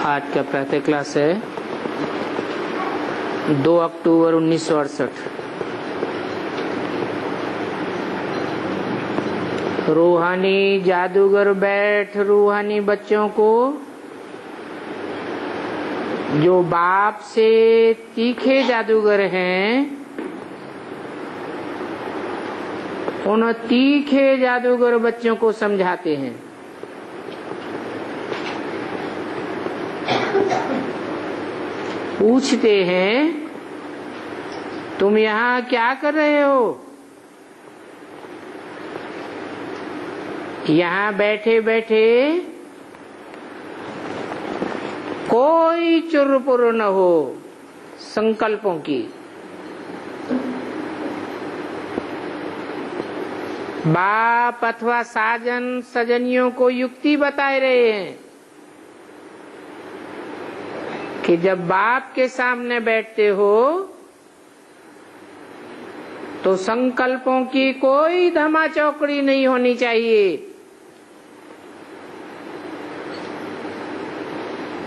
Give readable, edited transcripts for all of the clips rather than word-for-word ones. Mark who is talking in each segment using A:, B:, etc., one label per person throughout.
A: आज का प्रातः क्लास है 2 अक्टूबर 1968। रूहानी जादूगर बैठ रूहानी बच्चों को जो बाप से तीखे जादूगर हैं उन तीखे जादूगर बच्चों को समझाते हैं। पूछते हैं तुम यहाँ क्या कर रहे हो? यहाँ बैठे बैठे कोई चुरपुर न हो संकल्पों की। बाप अथवा साजन सजनियों को युक्ति बताए रहे हैं कि जब बाप के सामने बैठते हो तो संकल्पों की कोई धमा चौकड़ी नहीं होनी चाहिए।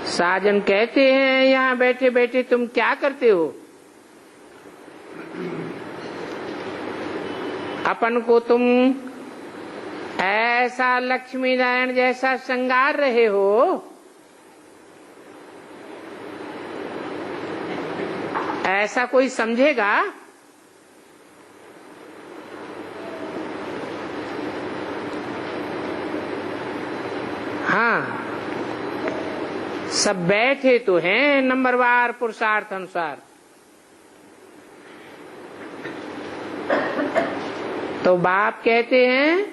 A: साजन कहते हैं यहाँ बैठे बैठे तुम क्या करते हो? अपन को तुम ऐसा लक्ष्मी नारायण जैसा श्रृंगार रहे हो, ऐसा कोई समझेगा? हाँ, सब बैठे तो हैं नंबरवार पुरुषार्थ अनुसार। तो बाप कहते हैं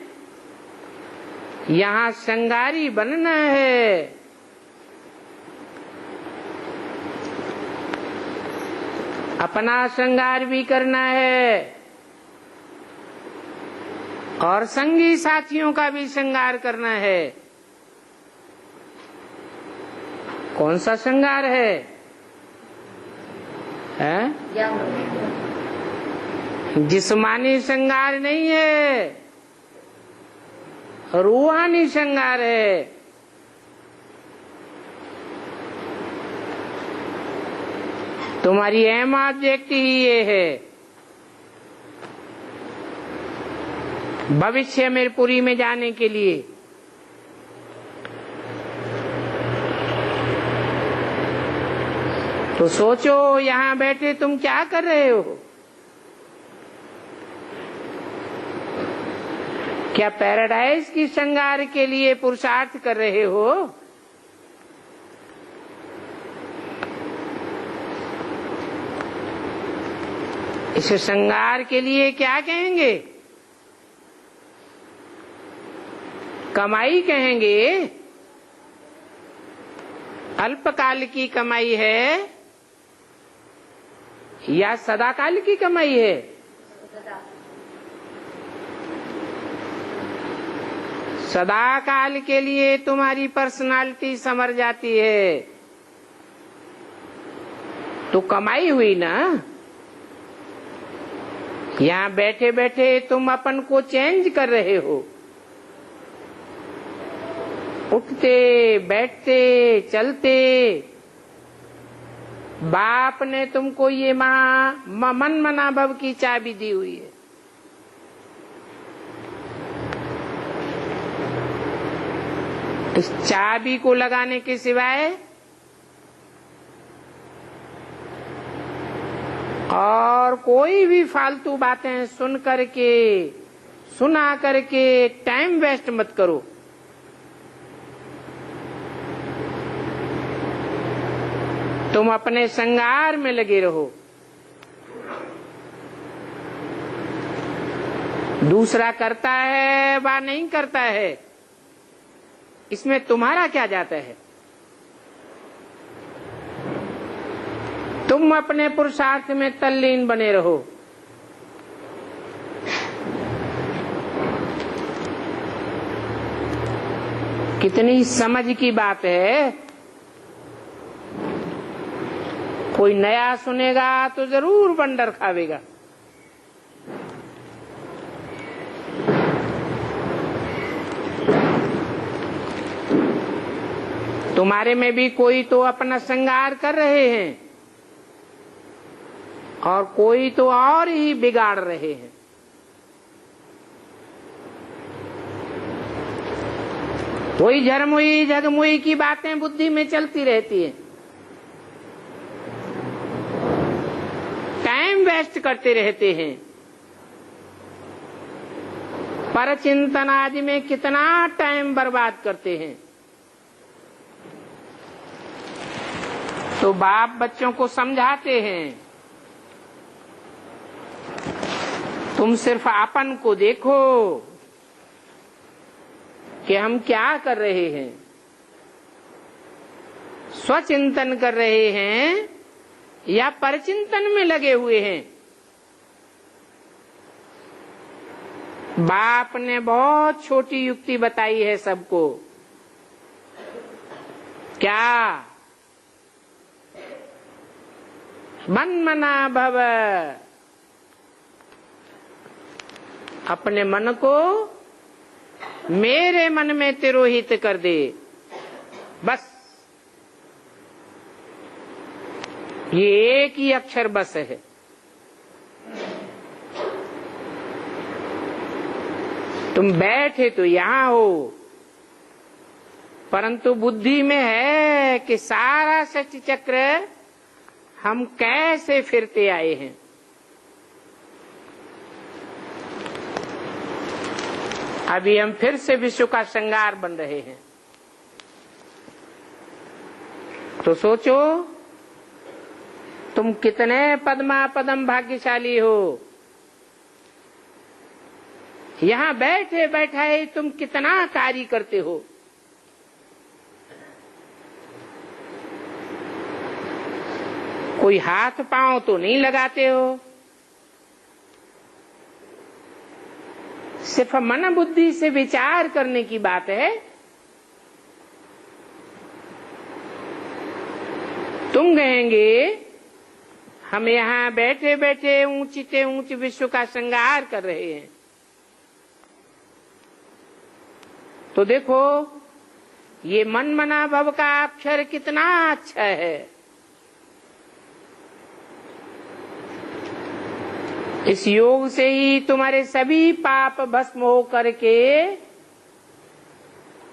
A: यहाँ श्रृंगारी बनना है। अपना श्रृंगार भी करना है और संगी साथियों का भी श्रृंगार करना है। कौन सा श्रृंगार है? जिस्मानी श्रृंगार नहीं है, रूहानी श्रृंगार है। तुम्हारी एम ऑब्जेक्ट ही ये है, भविष्य में पुरी में जाने के लिए। तो सोचो यहाँ बैठे तुम क्या कर रहे हो? क्या पैराडाइज की श्रृंगार के लिए पुरुषार्थ कर रहे हो? इस श्रृंगार के लिए क्या कहेंगे? कमाई कहेंगे। अल्पकाल की कमाई है या सदाकाल की कमाई है? सदाकाल के लिए तुम्हारी पर्सनालिटी संवर जाती है तो कमाई हुई ना। यहाँ बैठे बैठे तुम अपन को चेंज कर रहे हो। उठते बैठते चलते बाप ने तुमको ये मन मनाभव की चाबी दी हुई है। इस चाबी को लगाने के सिवाय और कोई भी फालतू बातें सुना करके टाइम वेस्ट मत करो। तुम अपने श्रृंगार में लगे रहो। दूसरा करता है वा नहीं करता है, इसमें तुम्हारा क्या जाता है? तुम अपने पुरुषार्थ में तल्लीन बने रहो। कितनी समझ की बात है। कोई नया सुनेगा तो जरूर बंडर खावेगा। तुम्हारे में भी कोई तो अपना श्रृंगार कर रहे हैं और कोई तो और ही बिगाड़ रहे हैं। कोई झरमुई झगमुई की बातें बुद्धि में चलती रहती है, टाइम वेस्ट करते रहते हैं। पर चिंतन आदि में कितना टाइम बर्बाद करते हैं। तो बाप बच्चों को समझाते हैं, तुम सिर्फ अपन को देखो कि हम क्या कर रहे हैं। स्वचिंतन कर रहे हैं या परचिंतन में लगे हुए हैं। बाप ने बहुत छोटी युक्ति बताई है सबको। क्या? मन्मना भव, अपने मन को मेरे मन में तिरोहित कर दे। बस ये एक ही अक्षर बस है। तुम बैठे तो यहां हो, परंतु बुद्धि में है कि सारा सच चक्र हम कैसे फिरते आए हैं। अभी हम फिर से विश्व का श्रृंगार बन रहे हैं। तो सोचो तुम कितने पद्मा पदम भाग्यशाली हो। यहां बैठे बैठाए तुम कितना कार्य करते हो। कोई हाथ पांव तो नहीं लगाते हो, सिर्फ मन बुद्धि से विचार करने की बात है। तुम कहेंगे हम यहाँ बैठे बैठे ऊंचे ऊंचे विश्व का श्रृंगार कर रहे हैं। तो देखो ये मन मना भव का अक्षर कितना अच्छा है। इस योग से ही तुम्हारे सभी पाप भस्म हो करके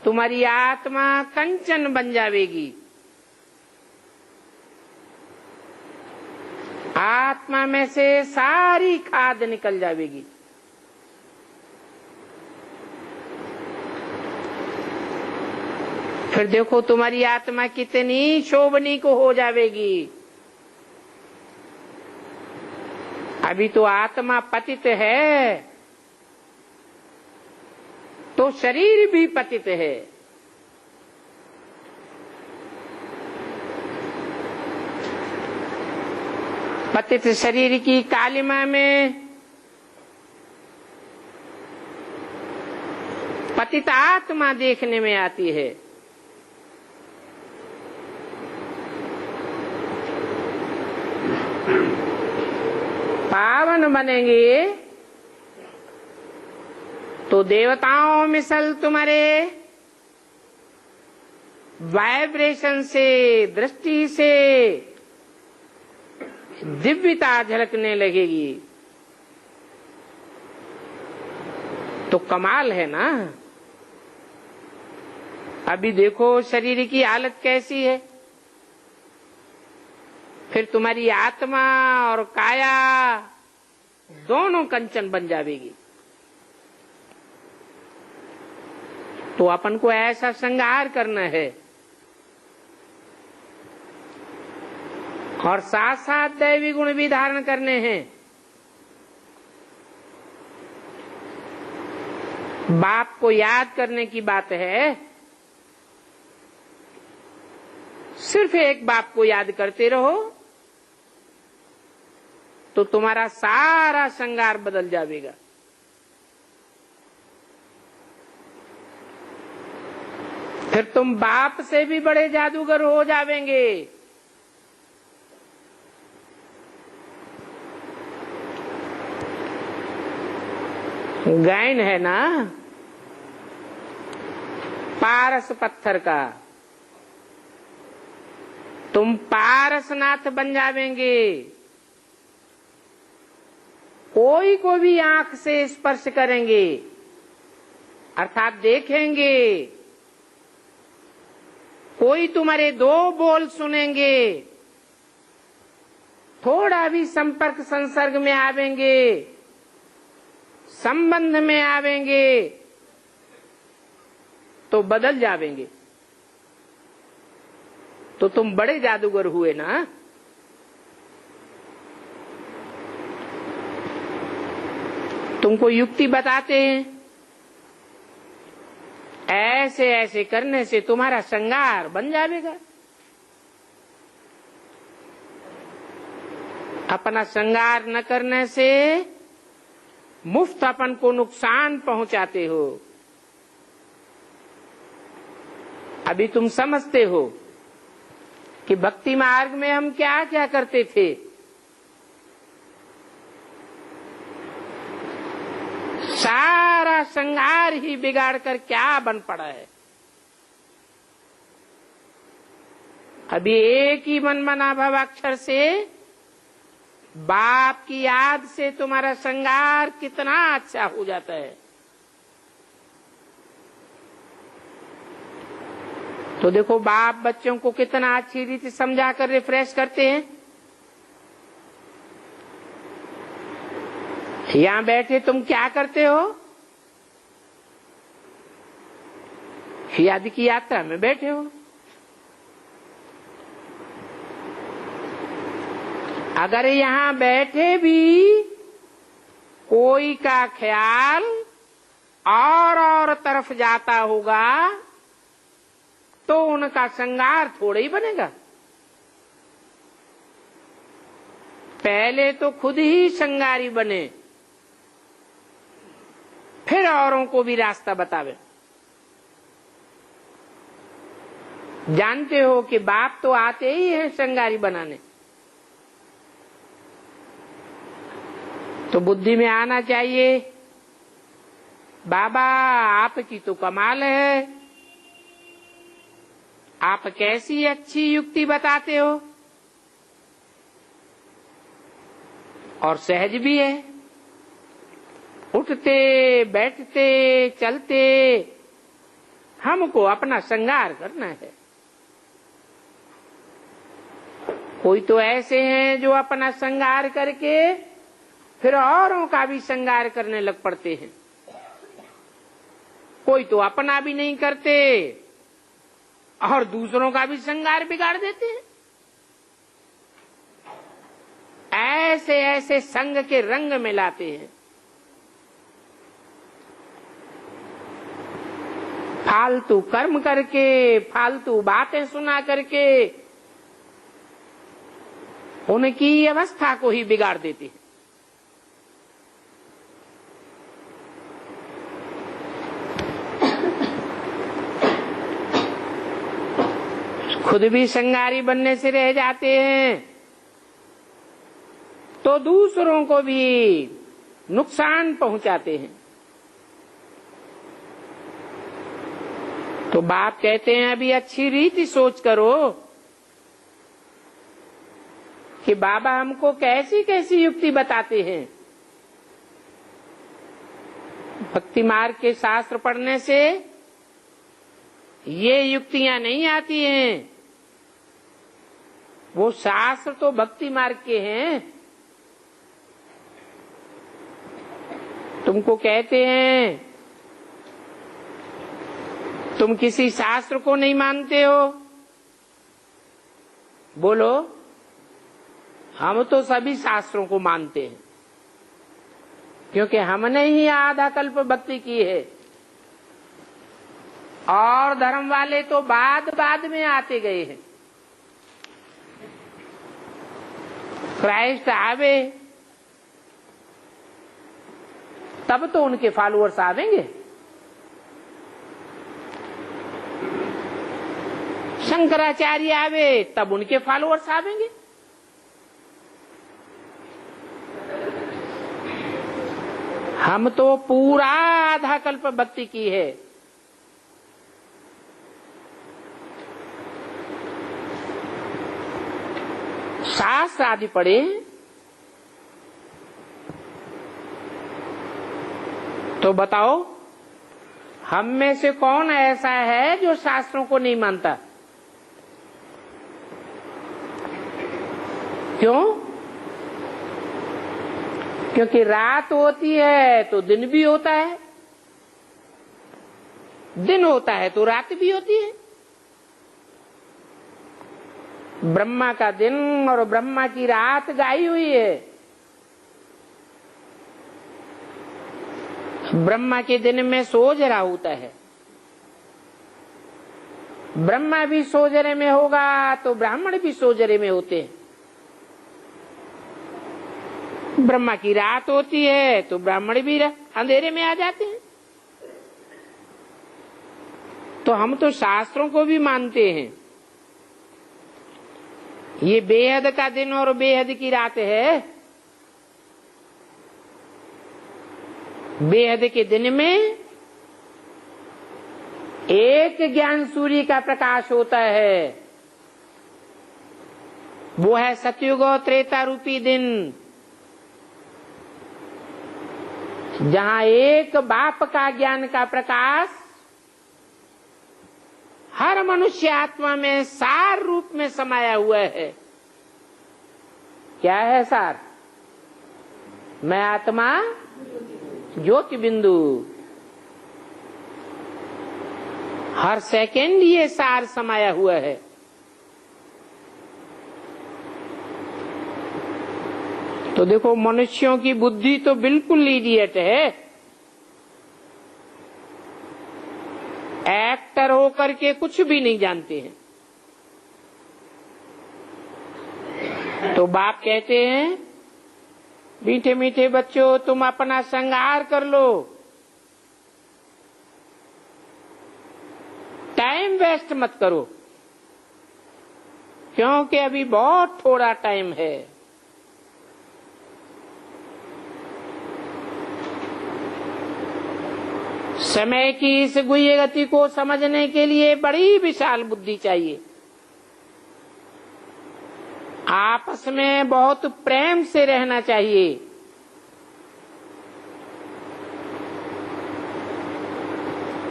A: तुम्हारी आत्मा कंचन बन जाएगी। आत्मा में से सारी खाद निकल जाएगी। फिर देखो तुम्हारी आत्मा कितनी शोभनी को हो जाएगी। अभी तो आत्मा पतित है तो शरीर भी पतित है। पतित शरीर की कालिमा में पतित आत्मा देखने में आती है। पावन बनेंगे तो देवताओं मिसल तुम्हारे वाइब्रेशन से, दृष्टि से दिव्यता झलकने लगेगी। तो कमाल है ना। अभी देखो शरीर की हालत कैसी है। फिर तुम्हारी आत्मा और काया दोनों कंचन बन जाएगी। तो अपन को ऐसा श्रृंगार करना है और साथ साथ दैवी गुण भी धारण करने हैं। बाप को याद करने की बात है। सिर्फ एक बाप को याद करते रहो तो तुम्हारा सारा श्रृंगार बदल जाएगा। फिर तुम बाप से भी बड़े जादूगर हो जावेंगे। गायन है ना पारस पत्थर का, तुम पारसनाथ बन जावेंगे। कोई को भी आंख से स्पर्श करेंगे अर्थात देखेंगे, कोई तुम्हारे दो बोल सुनेंगे, थोड़ा भी संपर्क संसर्ग में आवेंगे, संबंध में आवेंगे तो बदल जावेंगे। तो तुम बड़े जादूगर हुए ना। तुमको युक्ति बताते हैं, ऐसे ऐसे करने से तुम्हारा श्रृंगार बन जाएगा। अपना श्रृंगार न करने से मुफ्त अपन को नुकसान पहुंचाते हो। अभी तुम समझते हो कि भक्ति मार्ग में हम क्या क्या करते थे। सारा श्रृंगार ही बिगाड़ कर क्या बन पड़ा है। अभी एक ही मनमना भवाक्षर से बाप की याद से तुम्हारा श्रृंगार कितना अच्छा हो जाता है। तो देखो बाप बच्चों को कितना अच्छी रीति समझा कर रिफ्रेश करते हैं। यहां बैठे तुम क्या करते हो? याद की यात्रा में बैठे हो। अगर यहां बैठे भी कोई का ख्याल और तरफ जाता होगा तो उनका श्रृंगार थोड़ा ही बनेगा। पहले तो खुद ही श्रृंगारी बने, फिर औरों को भी रास्ता बतावे। जानते हो कि बाप तो आते ही हैं श्रृंगारी बनाने। तो बुद्धि में आना चाहिए, बाबा आपकी तो कमाल है, आप कैसी अच्छी युक्ति बताते हो और सहज भी है। उठते बैठते चलते हमको अपना श्रृंगार करना है। कोई तो ऐसे हैं जो अपना श्रृंगार करके फिर औरों का भी श्रृंगार करने लग पड़ते हैं। कोई तो अपना भी नहीं करते और दूसरों का भी श्रृंगार बिगाड़ देते हैं। ऐसे ऐसे संग के रंग में लाते हैं। फालतू कर्म करके, फालतू बातें सुना करके उनकी अवस्था को ही बिगाड़ देते हैं। खुद भी श्रृंगारी बनने से रह जाते हैं तो दूसरों को भी नुकसान पहुंचाते हैं। तो बाप कहते हैं अभी अच्छी रीति सोच करो कि बाबा हमको कैसी कैसी युक्ति बताते हैं। भक्ति मार्ग के शास्त्र पढ़ने से ये युक्तियां नहीं आती हैं। वो शास्त्र तो भक्ति मार्ग के हैं। तुमको कहते हैं तुम किसी शास्त्र को नहीं मानते हो, बोलो हम तो सभी शास्त्रों को मानते हैं, क्योंकि हमने ही आधा कल्प भक्ति की है और धर्म वाले तो बाद में आते गए हैं। क्राइस्ट आवे तब तो उनके फॉलोअर्स आवेंगे। शंकराचार्य आवे तब उनके फॉलोअर्स आवेंगे। हम तो पूरा आधा कल्प भक्ति की है। शास्त्र आदि पढ़े तो बताओ हम में से कौन ऐसा है जो शास्त्रों को नहीं मानता? क्यों? क्योंकि रात होती है तो दिन भी होता है, दिन होता है तो रात भी होती है। ब्रह्मा का दिन और ब्रह्मा की रात गाई हुई है। ब्रह्मा के दिन में सोजरा होता है, ब्रह्मा भी सोजरे में होगा तो ब्राह्मण भी सोजरे में होते हैं। ब्रह्मा की रात होती है तो ब्राह्मण भी अंधेरे में आ जाते हैं। तो हम तो शास्त्रों को भी मानते हैं। ये बेहद का दिन और बेहद की रात है। बेहद के दिन में एक ज्ञान सूर्य का प्रकाश होता है, वो है सतयुग और त्रेता रूपी दिन, जहां एक बाप का ज्ञान का प्रकाश हर मनुष्य आत्मा में सार रूप में समाया हुआ है। क्या है सार? मैं आत्मा ज्योति बिंदु। हर सेकंड ये सार समाया हुआ है। तो देखो मनुष्यों की बुद्धि तो बिल्कुल इडियट है। एक्टर होकर के कुछ भी नहीं जानते हैं। तो बाप कहते हैं मीठे मीठे बच्चों तुम अपना श्रृंगार कर लो, टाइम वेस्ट मत करो, क्योंकि अभी बहुत थोड़ा टाइम है। समय की इस गुह्य गति को समझने के लिए बड़ी विशाल बुद्धि चाहिए। आपस में बहुत प्रेम से रहना चाहिए।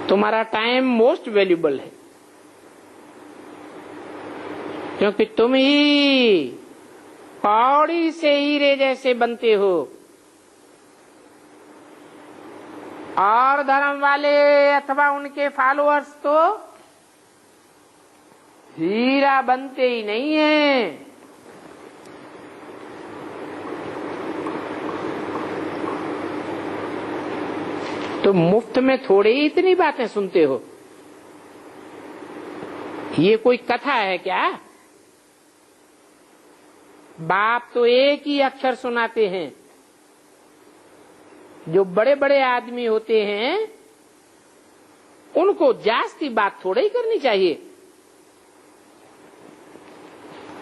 A: तुम्हारा टाइम मोस्ट वैल्यूबल है, क्योंकि तुम ही कौड़ी से हीरे जैसे बनते हो। और धर्म वाले अथवा उनके फॉलोअर्स तो हीरा बनते ही नहीं है। तो मुफ्त में थोड़ी ही इतनी बातें सुनते हो। ये कोई कथा है क्या? बाप तो एक ही अक्षर सुनाते हैं। जो बड़े बड़े आदमी होते हैं उनको जास्ती बात थोड़ा ही करनी चाहिए।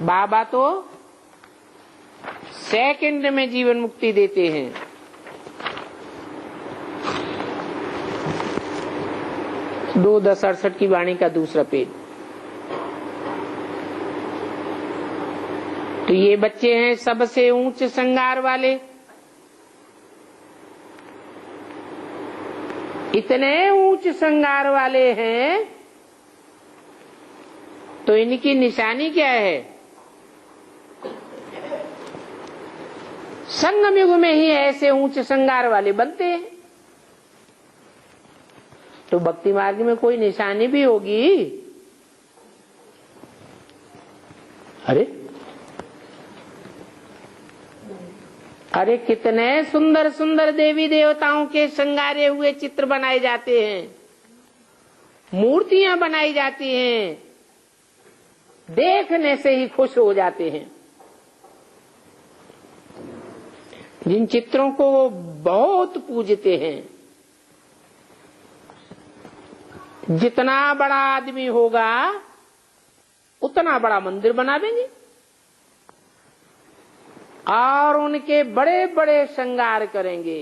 A: बाबा तो सेकंड में जीवन मुक्ति देते हैं। दो 1068 की वाणी का दूसरा पेज। तो ये बच्चे हैं सबसे ऊंच श्रृंगार वाले, इतने ऊंच श्रृंगार वाले हैं तो इनकी निशानी क्या है? संगम युग में ही ऐसे ऊंच श्रृंगार वाले बनते हैं। तो भक्ति मार्ग में कोई निशानी भी होगी। अरे कितने सुंदर सुंदर देवी देवताओं के श्रृंगारे हुए चित्र बनाए जाते हैं, मूर्तियां बनाई जाती हैं, देखने से ही खुश हो जाते हैं। जिन चित्रों को वो बहुत पूजते हैं। जितना बड़ा आदमी होगा उतना बड़ा मंदिर बना देंगे और उनके बड़े बड़े श्रृंगार करेंगे।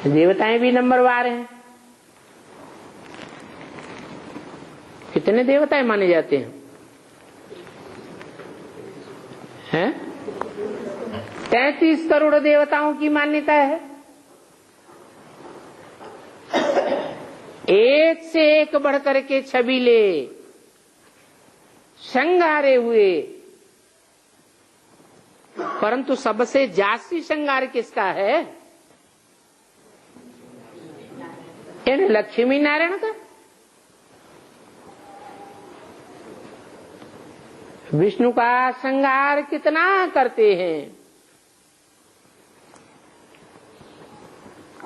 A: देवताएं भी नंबरवार हैं। कितने देवताएं माने जाते हैं? 33 करोड़ देवताओं की मान्यता है। एक से एक बढ़कर के छबीले श्रृंगारे हुए, परंतु सबसे जास्ती श्रृंगार किसका है? इन लक्ष्मी नारायण का। विष्णु का श्रृंगार कितना करते हैं?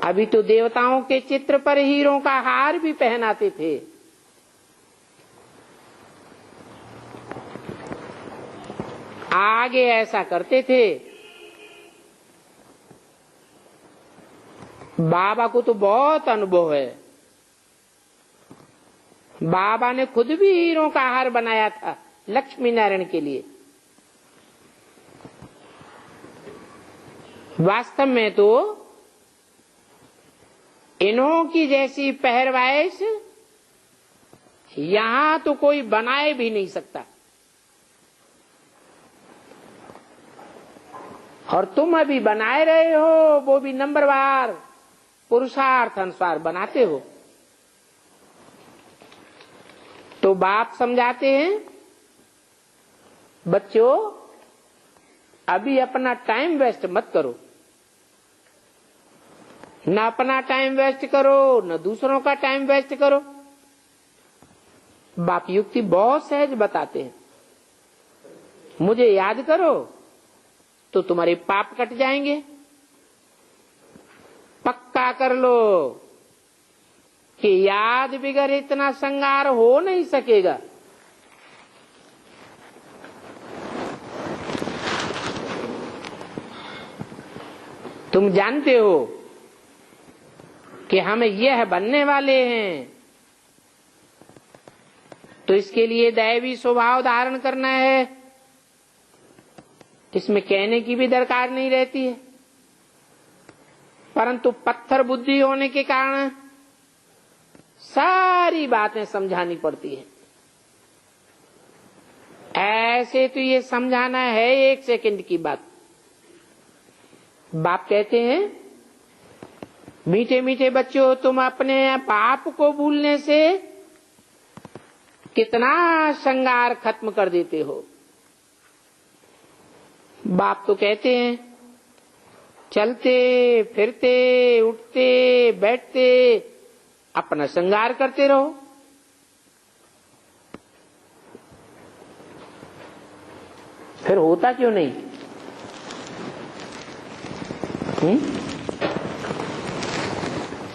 A: अभी तो देवताओं के चित्र पर हीरों का हार भी पहनाते थे। आगे ऐसा करते थे। बाबा को तो बहुत अनुभव है। बाबा ने खुद भी हीरों का हार बनाया था लक्ष्मी नारायण के लिए। वास्तव में तो इन्हों की जैसी पहरवाइश यहां तो कोई बनाए भी नहीं सकता। और तुम अभी बनाए रहे हो, वो भी नंबरवार पुरुषार्थ अनुसार बनाते हो। तो बाप समझाते हैं, बच्चों अभी अपना टाइम वेस्ट मत करो। न अपना टाइम वेस्ट करो, न दूसरों का टाइम वेस्ट करो। बाप युक्ति बहुत सहज बताते हैं। मुझे याद करो तो तुम्हारे पाप कट जाएंगे। पक्का कर लो कि याद बिगर इतना श्रृंगार हो नहीं सकेगा। तुम जानते हो कि हम यह बनने वाले हैं, तो इसके लिए दैवी स्वभाव धारण करना है। इसमें कहने की भी दरकार नहीं रहती है, परंतु पत्थर बुद्धि होने के कारण सारी बातें समझानी पड़ती है। ऐसे तो ये समझाना है 1 सेकंड की बात। बाप कहते हैं, मीठे मीठे बच्चों, तुम अपने पाप को भूलने से कितना श्रृंगार खत्म कर देते हो। बाप तो कहते हैं, चलते फिरते उठते बैठते अपना श्रृंगार करते रहो। फिर होता क्यों नहीं?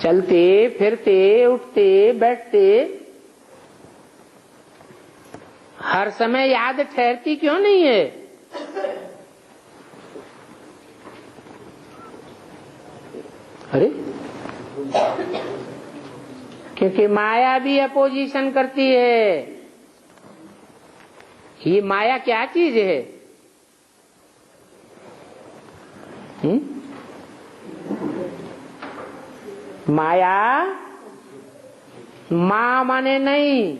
A: चलते फिरते उठते बैठते हर समय याद ठहरती क्यों नहीं है? अरे, क्योंकि माया भी अपोजिशन करती है। ये माया क्या चीज है? माया मां माने नहीं,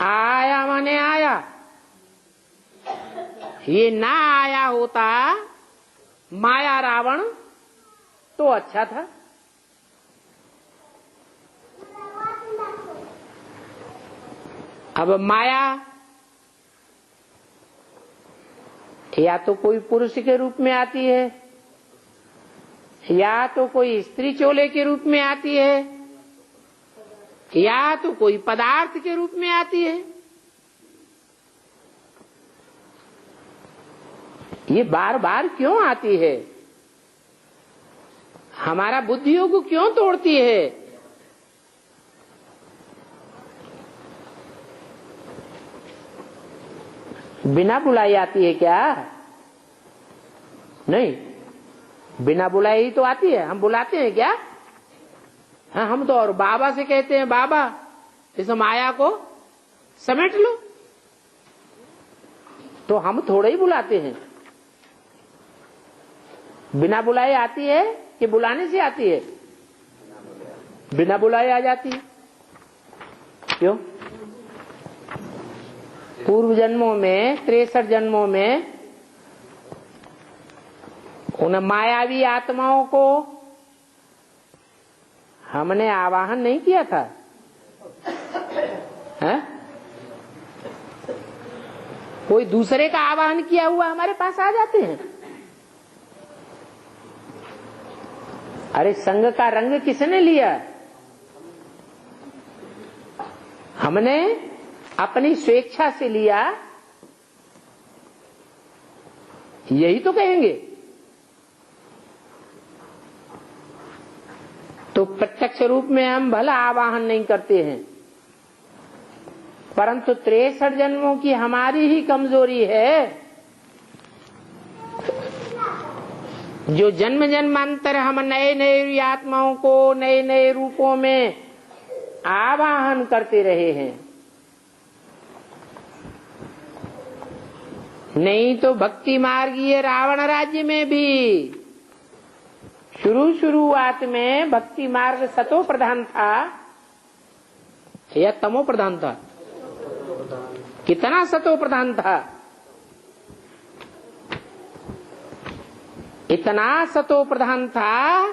A: आया माने आया। ये ना आया होता माया रावण तो अच्छा था। अब माया या तो कोई पुरुष के रूप में आती है, या तो कोई स्त्री चोले के रूप में आती है, या तो कोई पदार्थ के रूप में आती है। ये बार बार क्यों आती है? हमारा बुद्धियों को क्यों तोड़ती है? बिना बुलाई आती है क्या? नहीं, बिना बुलाए ही तो आती है। हम बुलाते हैं क्या? हाँ, हम तो और बाबा से कहते हैं, बाबा इस माया को समेट लो। तो हम थोड़े ही बुलाते हैं। बिना बुलाए आती है कि बुलाने से आती है? बिना बुलाए आ जाती है। क्यों? पूर्व जन्मों में 63 जन्मों में उन मायावी आत्माओं को हमने आवाहन नहीं किया था, है? कोई दूसरे का आवाहन किया हुआ हमारे पास आ जाते हैं। अरे संग का रंग किसने लिया? हमने अपनी स्वेच्छा से लिया, यही तो कहेंगे। तो प्रत्यक्ष रूप में हम भला आवाहन नहीं करते हैं, परंतु 63 जन्मों की हमारी ही कमजोरी है, जो जन्म जन्मांतर हम नए नए आत्माओं को नए नए रूपों में आवाहन करते रहे हैं। नहीं तो भक्ति मार्गीय रावण राज्य में भी शुरुआत में भक्ति मार्ग सतो प्रधान था या तमो प्रधान था? कितना सतो प्रधान था? इतना सतो प्रधान था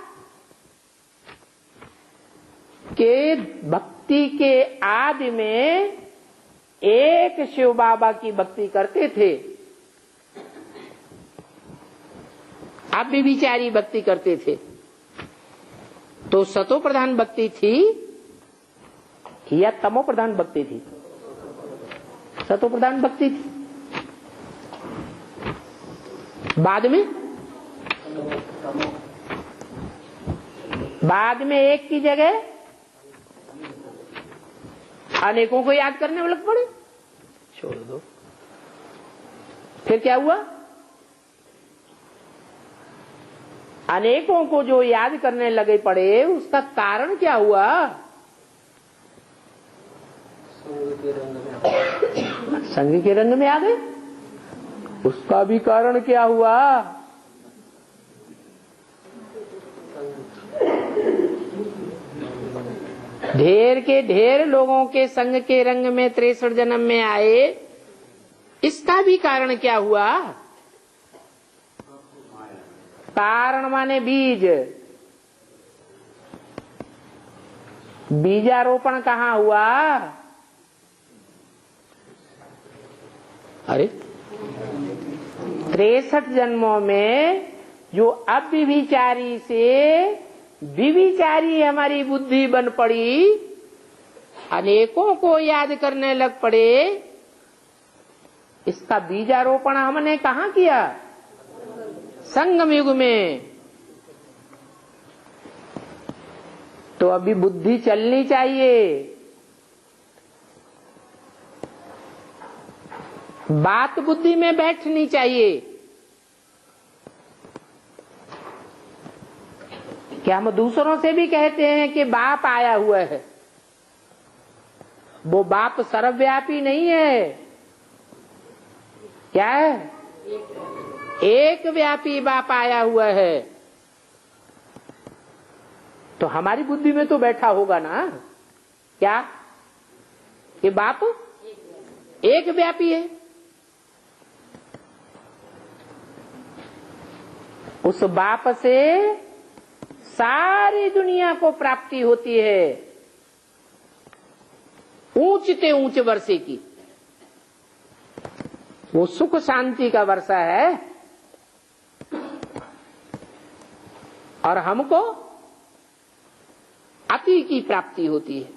A: कि भक्ति के आदि में एक शिव बाबा की भक्ति करते थे, अब भी विचारी भक्ति करते थे। तो सतो प्रधान भक्ति थी या तमो प्रधान भक्ति थी? सतो प्रधान भक्ति थी। बाद में एक की जगह अनेकों को याद करने में लग पड़े। छोड़ दो। फिर क्या हुआ? अनेकों को जो याद करने लगे पड़े, उसका कारण क्या हुआ? संग के रंग में आ गए। उसका भी कारण क्या हुआ? ढेर के ढेर लोगों के संग के रंग में 63 जन्म में आए, इसका भी कारण क्या हुआ? कारण माने बीज। बीजारोपण कहाँ हुआ? अरे 63 जन्मों में जो अब विचारी से विविचारी हमारी बुद्धि बन पड़ी, अनेकों को याद करने लग पड़े, इसका बीजारोपण हमने कहाँ किया? संगम युग में। तो अभी बुद्धि चलनी चाहिए, बात बुद्धि में बैठनी चाहिए। क्या हम दूसरों से भी कहते हैं कि बाप आया हुआ है? वो बाप सर्वव्यापी नहीं है। क्या है? एक व्यापी बाप आया हुआ है। तो हमारी बुद्धि में तो बैठा होगा ना क्या कि बाप एक व्यापी है। उस बाप से सारी दुनिया को प्राप्ति होती है, ऊंचते ऊंच वर्षे की। वो सुख शांति का वर्षा है, और हमको अति की प्राप्ति होती है।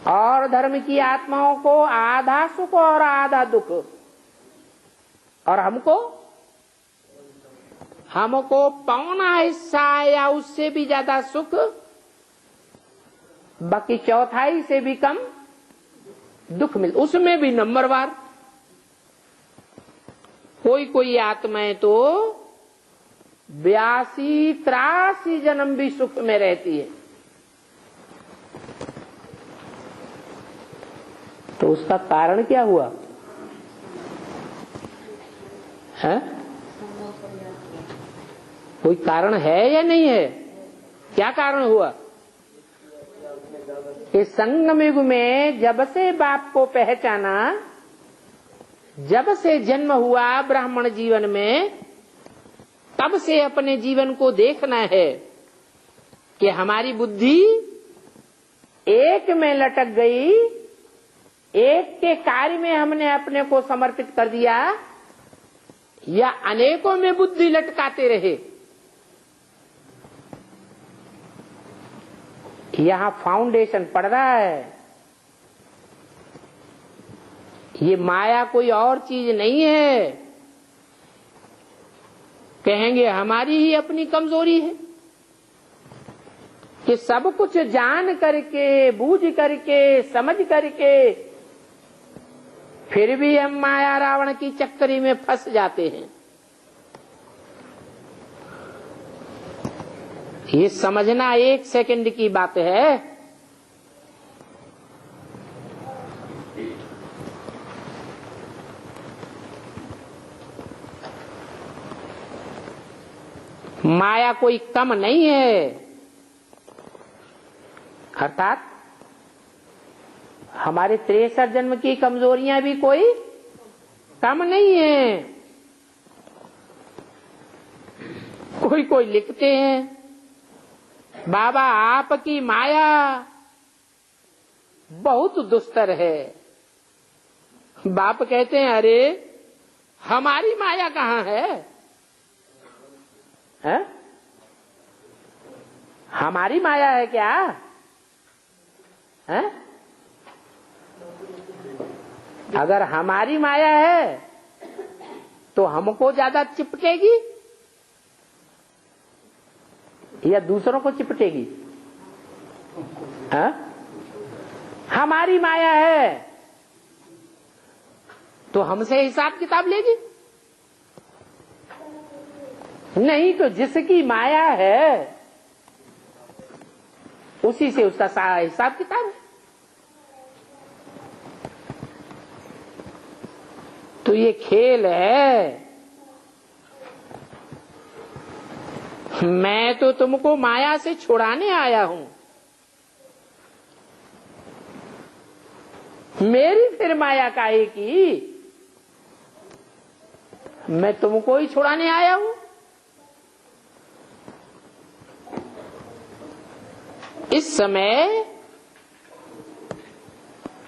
A: और धर्म की आत्माओं को आधा सुख और आधा दुख, और हमको पौना हिस्सा या उससे भी ज्यादा सुख, बाकी चौथाई से भी कम दुख मिल, उसमें भी नंबरवार। कोई आत्माएं तो 82-83 जन्म भी सुख में रहती है। तो उसका कारण क्या हुआ है? कोई कारण है या नहीं है? क्या कारण हुआ? कि संगम युग में जब से बाप को पहचाना, जब से जन्म हुआ ब्राह्मण जीवन में, तब से अपने जीवन को देखना है कि हमारी बुद्धि एक में लटक गई, एक के कार्य में हमने अपने को समर्पित कर दिया, या अनेकों में बुद्धि लटकाते रहे। यहां फाउंडेशन पड़ रहा है। ये माया कोई और चीज नहीं है। कहेंगे हमारी ही अपनी कमजोरी है कि सब कुछ जान करके, बूझ करके, समझ करके फिर भी हम माया रावण की चक्करी में फंस जाते हैं। ये समझना 1 सेकंड की बात है। माया कोई कम नहीं है, अर्थात हमारे 63 जन्म की कमजोरियां भी कोई कम नहीं है। कोई कोई लिखते हैं, बाबा आपकी माया बहुत दुस्तर है। बाप कहते हैं अरे हमारी माया कहाँ है? हमारी माया है क्या? है? अगर हमारी माया है तो हमको ज्यादा चिपकेगी या दूसरों को चिपटेगी? हमारी माया है तो हमसे हिसाब किताब लेगी? नहीं तो जिसकी माया है उसी से उसका सारा हिसाब किताब है। तो ये खेल है। मैं तो तुमको माया से छुड़ाने आया हूं, मेरी फिर माया काहे की? मैं तुमको ही छुड़ाने आया हूं। इस समय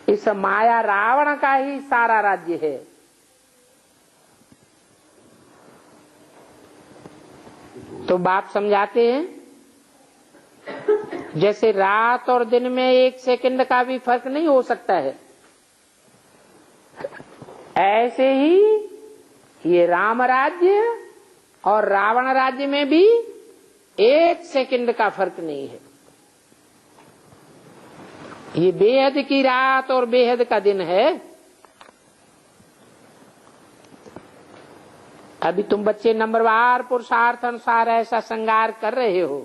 A: इस माया रावण का ही सारा राज्य है। तो बाप समझाते हैं जैसे रात और दिन में 1 सेकंड का भी फर्क नहीं हो सकता है, ऐसे ही ये राम राज्य और रावण राज्य में भी 1 सेकंड का फर्क नहीं है। ये बेहद की रात और बेहद का दिन है। अभी तुम बच्चे नंबरवार पुरुषार्थ अनुसार ऐसा श्रृंगार कर रहे हो।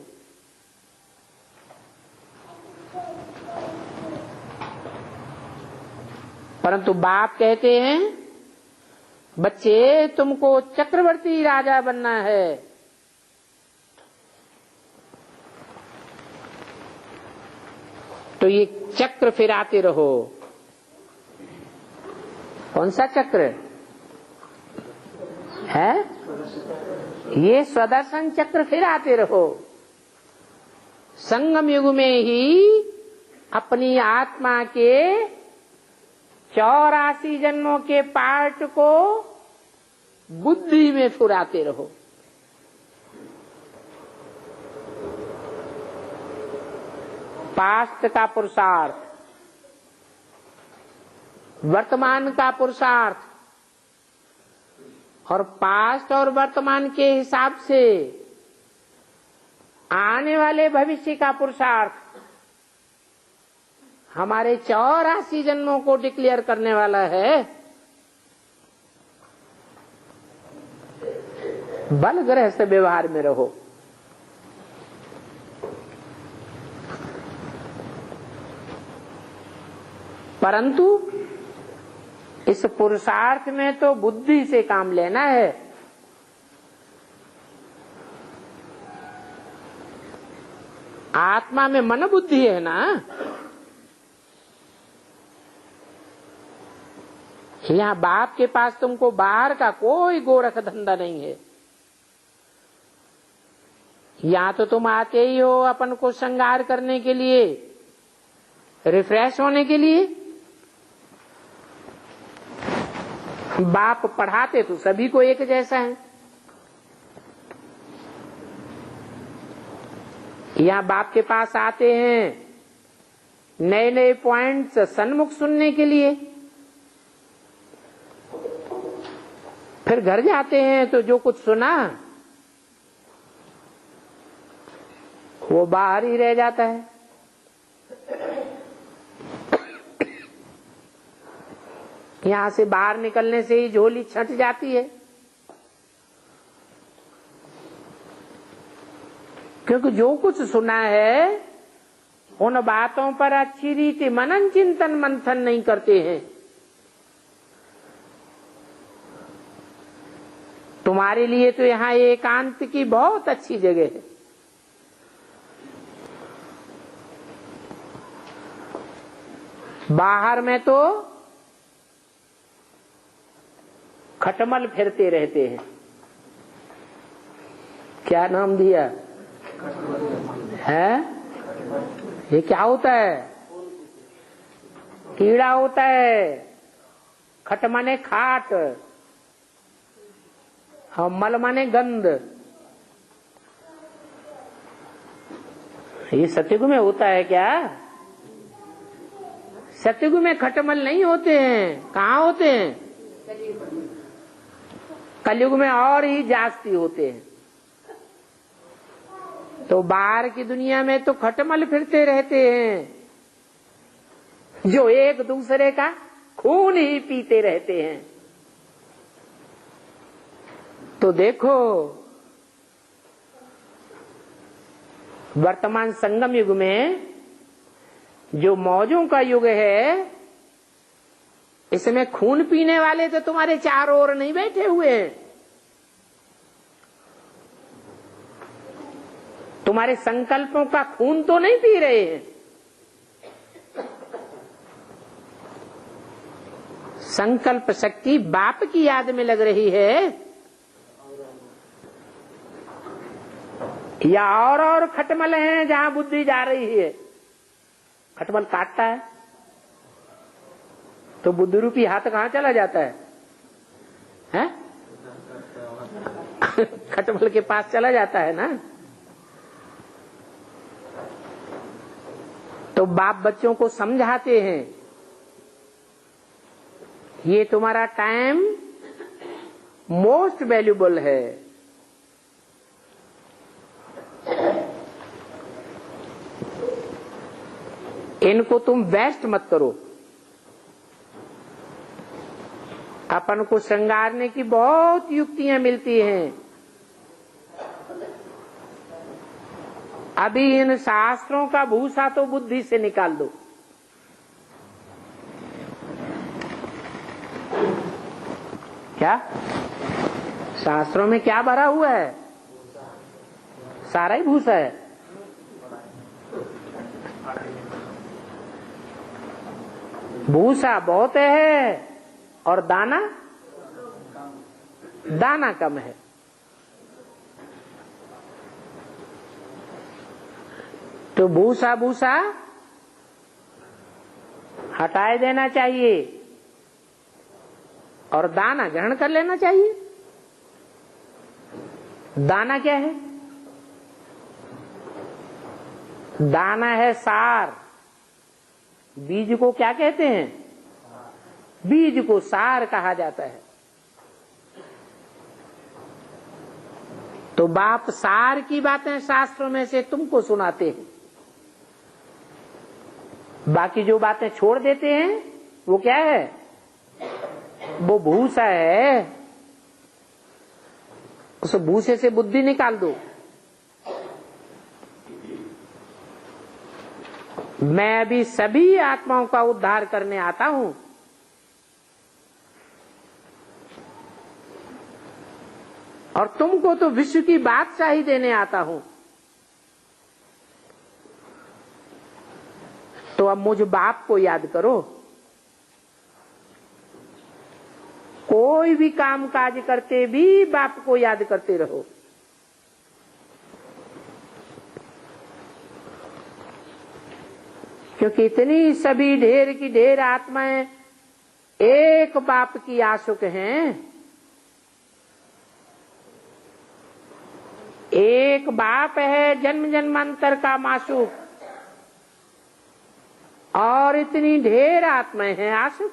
A: परंतु बाप कहते हैं बच्चे तुमको चक्रवर्ती राजा बनना है। तो ये चक्र फिराते रहो। कौन सा चक्र है? ये स्वदर्शन चक्र फिराते रहो। संगम युग में ही अपनी आत्मा के 84 जन्मों के पार्ट को बुद्धि में फुराते रहो। पास्ट का पुरुषार्थ, वर्तमान का पुरुषार्थ और पास्ट और वर्तमान के हिसाब से आने वाले भविष्य का पुरुषार्थ हमारे 84 जन्मों को डिक्लेयर करने वाला है। बल ग्रह से व्यवहार में रहो। परंतु इस पुरुषार्थ में तो बुद्धि से काम लेना है। आत्मा में मन बुद्धि है ना, यहाँ बाप के पास तुमको बाहर का कोई गोरख धंधा नहीं है। यहाँ तो तुम आते ही हो अपन को श्रृंगार करने के लिए, रिफ्रेश होने के लिए। बाप पढ़ाते तो सभी को एक जैसा है। यहाँ बाप के पास आते हैं नए नए पॉइंट्स सन्मुख सुनने के लिए, फिर घर जाते हैं तो जो कुछ सुना वो बाहर ही रह जाता है। यहां से बाहर निकलने से ही झोली छट जाती है, क्योंकि जो कुछ सुना है उन बातों पर अच्छी रीति मनन चिंतन मंथन नहीं करते हैं। तुम्हारे लिए तो यहाँ एकांत की बहुत अच्छी जगह है। बाहर में तो खटमल फिरते रहते हैं। क्या नाम दिया है? ये क्या होता है? कीड़ा होता है। खट माने खाट और मल माने गंध। ये सतयुग में होता है क्या? सतयुग में खटमल नहीं होते हैं। कहाँ होते हैं? कलयुग में और ही जास्ती होते हैं। तो बाहर की दुनिया में तो खटमल फिरते रहते हैं, जो एक दूसरे का खून ही पीते रहते हैं। तो देखो, वर्तमान संगम युग में जो मौजों का युग है, इसमें खून पीने वाले तो तुम्हारे चारों ओर नहीं बैठे हुए हैं। तुम्हारे संकल्पों का खून तो नहीं पी रहे हैं। संकल्प शक्ति बाप की याद में लग रही है, या और खटमल हैं जहां बुद्धि जा रही है। खटमल काटता है तो बुद्धि रूपी हाथ कहां चला जाता है? हैं? खटमल के पास चला जाता है ना। तो बाप बच्चों को समझाते हैं, ये तुम्हारा टाइम मोस्ट वैल्यूबल है। इनको तुम वेस्ट मत करो। अपन को श्रृंगारने की बहुत युक्तियां मिलती हैं। अभी इन शास्त्रों का भूसा तो बुद्धि से निकाल दो। क्या शास्त्रों में क्या भरा हुआ है? सारा ही भूसा है। भूसा बहुत है और दाना कम है। तो भूसा हटाए देना चाहिए और दाना ग्रहण कर लेना चाहिए। दाना क्या है? दाना है सार। बीज को क्या कहते हैं? बीज को सार कहा जाता है। तो बाप सार की बातें शास्त्रों में से तुमको सुनाते हैं। बाकी जो बातें छोड़ देते हैं वो क्या है? वो भूसा है। उस भूसे से बुद्धि निकाल दो। मैं अभी सभी आत्माओं का उद्धार करने आता हूं। और तुमको तो विश्व की बादशाही देने आता हूं। तो अब मुझ बाप को याद करो। कोई भी काम काज करते भी बाप को याद करते रहो। क्योंकि इतनी सभी ढेर की ढेर आत्माएं एक बाप की आशुक हैं। एक बाप है जन्म जन्मांतर का माशूक, और इतनी ढेर आत्माएं हैं आशुक।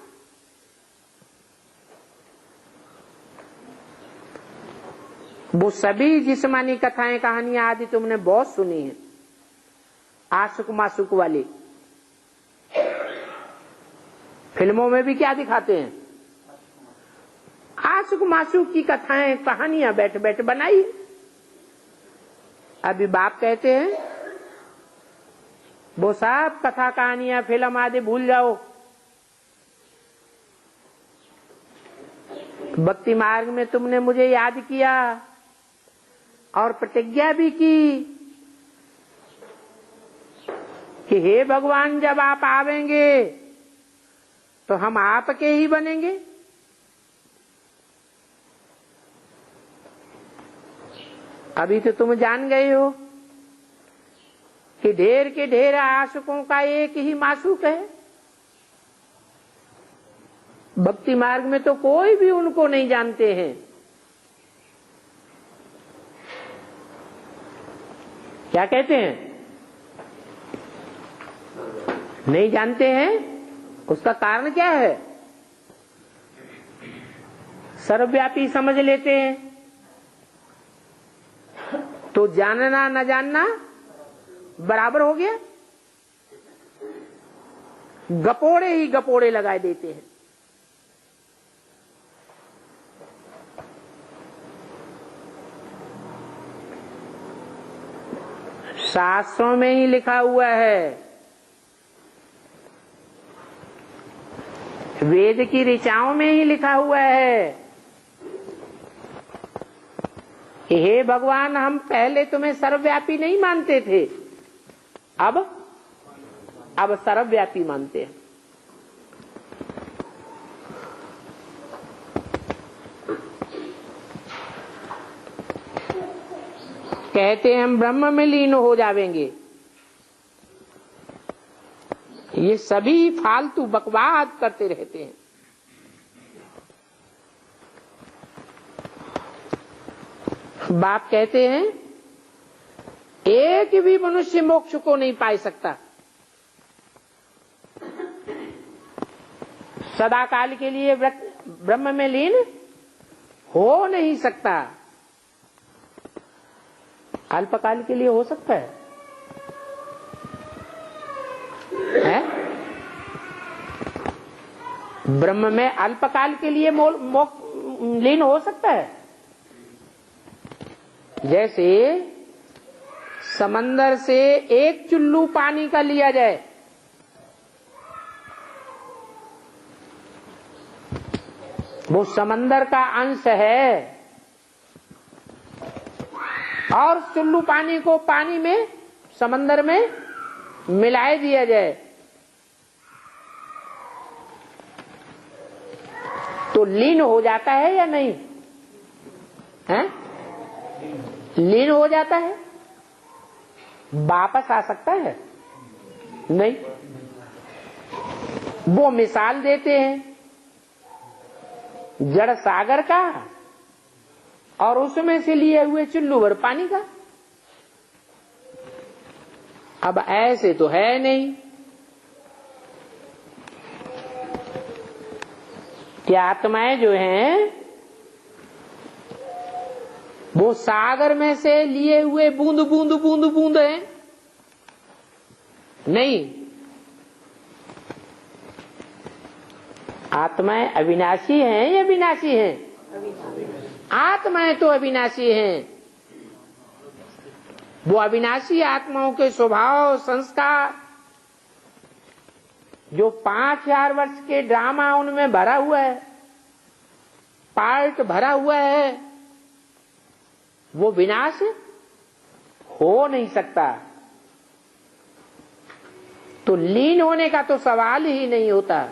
A: वो सभी जिस्मानी कथाएं कहानियां आदि तुमने बहुत सुनी है, आशुक माशुक वाली। फिल्मों में भी क्या दिखाते हैं? आशुक माशुक की कथाएं कहानियां बैठ बैठ बनाई। अभी बाप कहते हैं वो सब कथा कहानियां फिल्म आदि भूल जाओ, भक्ति मार्ग में तुमने मुझे याद किया और प्रतिज्ञा भी की कि हे भगवान जब आप आवेंगे तो हम आपके ही बनेंगे। अभी तो तुम जान गए हो कि ढेर के ढेर आशुकों का एक ही माशूक है। भक्ति मार्ग में तो कोई भी उनको नहीं जानते हैं। क्या कहते हैं? नहीं जानते हैं। उसका कारण क्या है? सर्वव्यापी समझ लेते हैं तो जानना न जानना बराबर हो गया। गपोड़े ही गपोड़े लगाए देते हैं। शास्त्रों में ही लिखा हुआ है, वेद की ऋचाओं में ही लिखा हुआ है कि हे भगवान हम पहले तुम्हें सर्वव्यापी नहीं मानते थे, अब सर्वव्यापी मानते हैं। कहते हैं हम ब्रह्म में लीन हो जावेंगे। ये सभी फालतू बकवाद करते रहते हैं। बाप कहते हैं एक भी मनुष्य मोक्ष को नहीं पा सकता, सदा काल के लिए ब्रह्म में लीन हो नहीं सकता। अल्पकाल के लिए हो सकता है? ब्रह्म में अल्पकाल के लिए लीन हो सकता है। जैसे समंदर से एक चुल्लू पानी का लिया जाए, वो समंदर का अंश है, और चुल्लू पानी को पानी में समंदर में मिलाए दिया जाए तो लीन हो जाता है या नहीं? हैं? लीन हो जाता है। वापस आ सकता है? नहीं। वो मिसाल देते हैं जड़ सागर का और उसमें से लिए हुए चुल्लू भर पानी का। अब ऐसे तो है नहीं। कि आत्माएं जो हैं वो सागर में से लिए हुए बूंद बूंद बूंद बूंद हैं? नहीं। आत्माएं अविनाशी हैं या विनाशी हैं? आत्माएं तो अविनाशी हैं। वो अविनाशी आत्माओं के स्वभाव संस्कार जो 5000 वर्ष के ड्रामा उनमें भरा हुआ है, पार्ट भरा हुआ है, वो विनाश हो नहीं सकता। तो लीन होने का तो सवाल ही नहीं होता।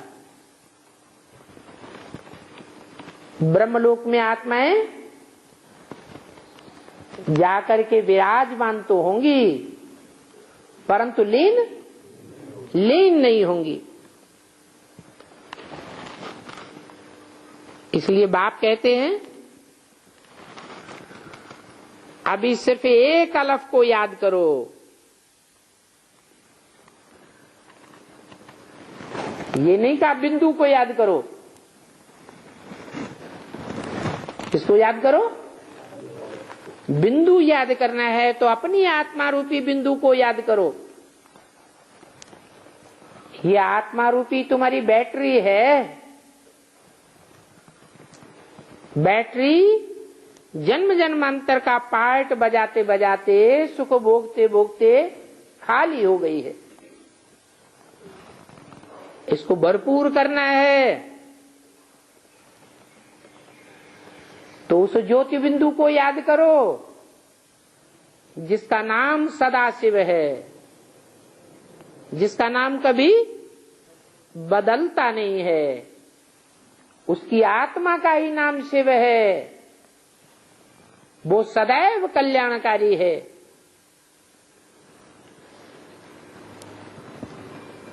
A: ब्रह्मलोक में आत्माएं जाकर के विराजमान तो होंगी, परंतु लीन नहीं होंगी। इसलिए बाप कहते हैं अभी सिर्फ एक अलफ को याद करो। ये नहीं कहा बिंदु को याद करो। किसको याद करो? बिंदु याद करना है तो अपनी आत्मा रूपी बिंदु को याद करो। ये आत्मा रूपी तुम्हारी बैटरी है। बैटरी जन्म जन्मांतर का पार्ट बजाते बजाते सुख भोगते भोगते खाली हो गई है। इसको भरपूर करना है तो उस ज्योति बिंदु को याद करो जिसका नाम सदाशिव है, जिसका नाम कभी बदलता नहीं है। उसकी आत्मा का ही नाम शिव है। वो सदैव कल्याणकारी है।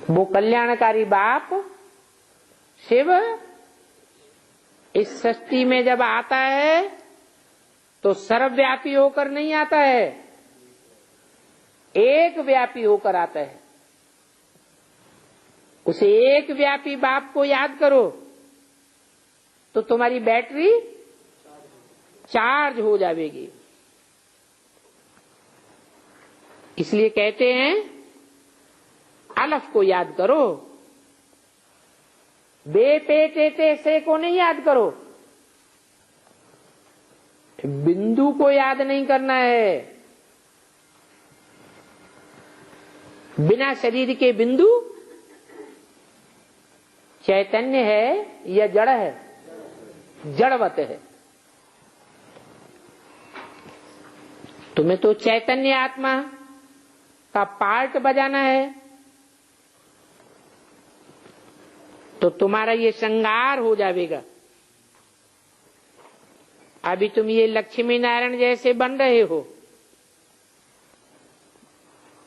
A: वो कल्याणकारी बाप शिव इस सृष्टि में जब आता है तो सर्वव्यापी होकर नहीं आता है, एक व्यापी होकर आता है। उसे एक व्यापी बाप को याद करो तो तुम्हारी बैटरी चार्ज हो जाएगी। इसलिए कहते हैं अलफ को याद करो, बेपेटे से को नहीं याद करो। बिंदु को याद नहीं करना है। बिना शरीर के बिंदु चैतन्य है या जड़ है? जड़वत है। तुम्हें तो चैतन्य आत्मा का पार्ट बजाना है तो तुम्हारा ये श्रृंगार हो जाएगा। अभी तुम ये लक्ष्मी नारायण जैसे बन रहे हो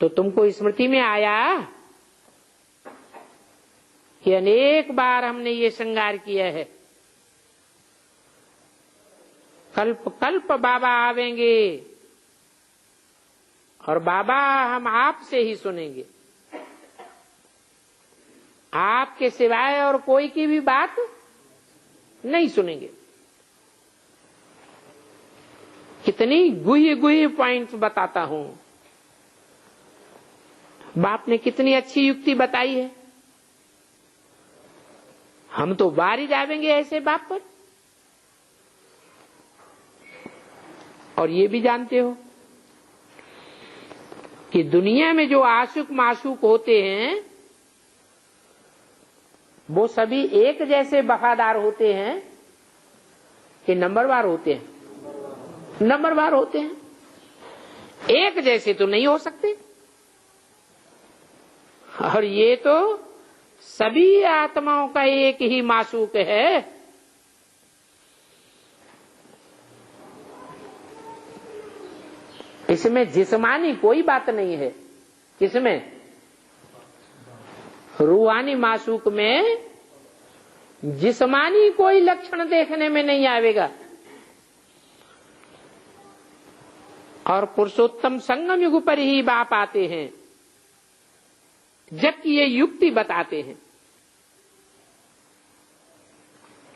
A: तो तुमको स्मृति में आया कि अनेक बार हमने ये श्रृंगार किया है। कल्प कल्प बाबा आवेंगे और बाबा हम आपसे ही सुनेंगे, आपके सिवाय और कोई की भी बात नहीं सुनेंगे। कितनी गुही गुही पॉइंट्स बताता हूं। बाप ने कितनी अच्छी युक्ति बताई है। हम तो बारी जावेंगे ऐसे बाप पर। और ये भी जानते हो कि दुनिया में जो आशुक माशूक होते हैं वो सभी एक जैसे वफादार होते हैं कि नंबरवार होते हैं? नंबरवार होते हैं। एक जैसे तो नहीं हो सकते। और ये तो सभी आत्माओं का एक ही माशूक है। इसमें जिस्मानी कोई बात नहीं है। किसमें? रूहानी माशूक में जिस्मानी कोई लक्षण देखने में नहीं आवेगा। और पुरुषोत्तम संगम युग पर ही बाप आते हैं जबकि ये युक्ति बताते हैं।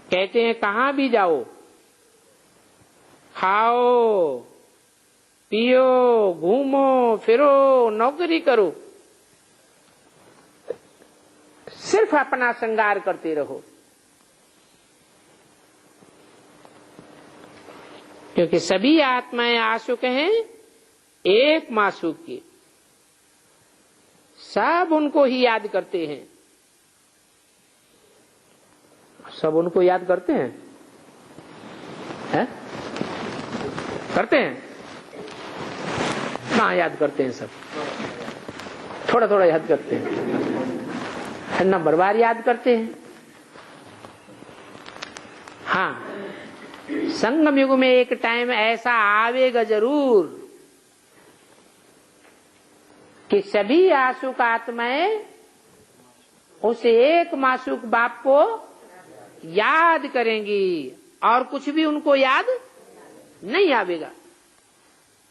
A: कहते हैं कहां भी जाओ, खाओ पियो, घूमो फिरो, नौकरी करो, सिर्फ अपना श्रृंगार करते रहो। क्योंकि सभी आत्माएं आशुक हैं एक माशूक की। सब उनको ही याद करते हैं। सब उनको याद करते हैं, है? करते हैं? कहाँ याद करते हैं? सब थोड़ा थोड़ा याद करते हैं, नंबरवार याद करते हैं। हाँ, संगम युग में एक टाइम ऐसा आवेगा जरूर कि सभी आशुक आत्माएं उस एक मासूक बाप को याद करेंगी और कुछ भी उनको याद नहीं आवेगा।